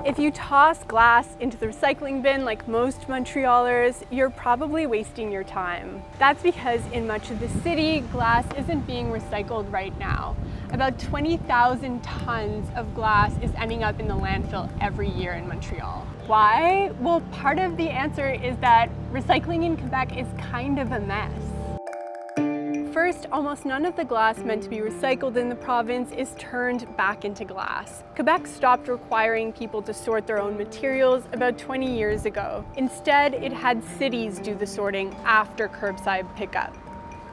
If you toss glass into the recycling bin like most Montrealers, you're probably wasting your time. That's because in much of the city, glass isn't being recycled right now. About 20,000 tons of glass is ending up in the landfill every year in Montreal. Why? Well, part of the answer is that recycling in Quebec is kind of a mess. First, almost none of the glass meant to be recycled in the province is turned back into glass. Quebec stopped requiring people to sort their own materials about 20 years ago. Instead, it had cities do the sorting after curbside pickup.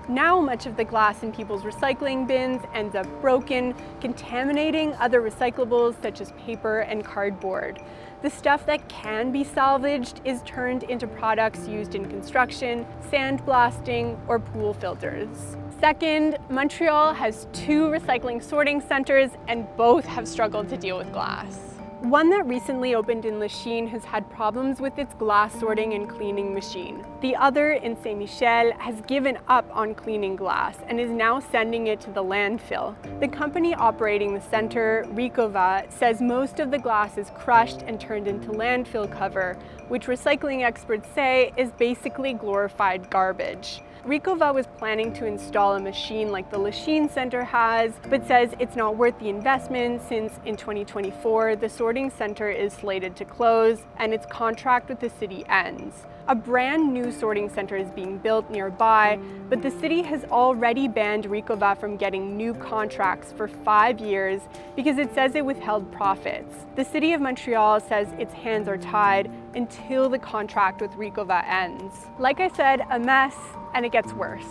Now much of the glass in people's recycling bins ends up broken, contaminating other recyclables such as paper and cardboard. The stuff that can be salvaged is turned into products used in construction, sandblasting, or pool filters. Second, Montreal has 2 recycling sorting centers and both have struggled to deal with glass. One that recently opened in Lachine has had problems with its glass sorting and cleaning machine. The other in Saint-Michel has given up on cleaning glass and is now sending it to the landfill. The company operating the center, Ricova, says most of the glass is crushed and turned into landfill cover, which recycling experts say is basically glorified garbage. Ricova was planning to install a machine like the Lachine Center has, but says it's not worth the investment since in 2024 the sorting center is slated to close and its contract with the city ends. A brand new sorting center is being built nearby, but the city has already banned Ricova from getting new contracts for 5 years because it says it withheld profits. The city of Montreal says its hands are tied until the contract with Ricova ends. Like I said, a mess. And it gets worse.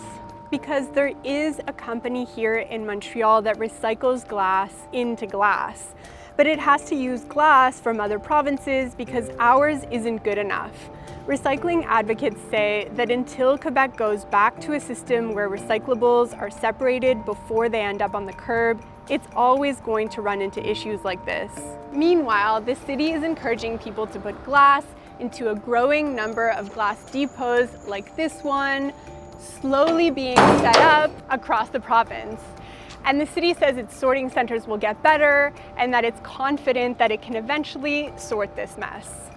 Because there is a company here in Montreal that recycles glass into glass. But it has to use glass from other provinces because ours isn't good enough. Recycling advocates say that until Quebec goes back to a system where recyclables are separated before they end up on the curb, it's always going to run into issues like this. Meanwhile, the city is encouraging people to put glass into a growing number of glass depots like this one, slowly being set up across the province. And the city says its sorting centers will get better and that it's confident that it can eventually sort this mess.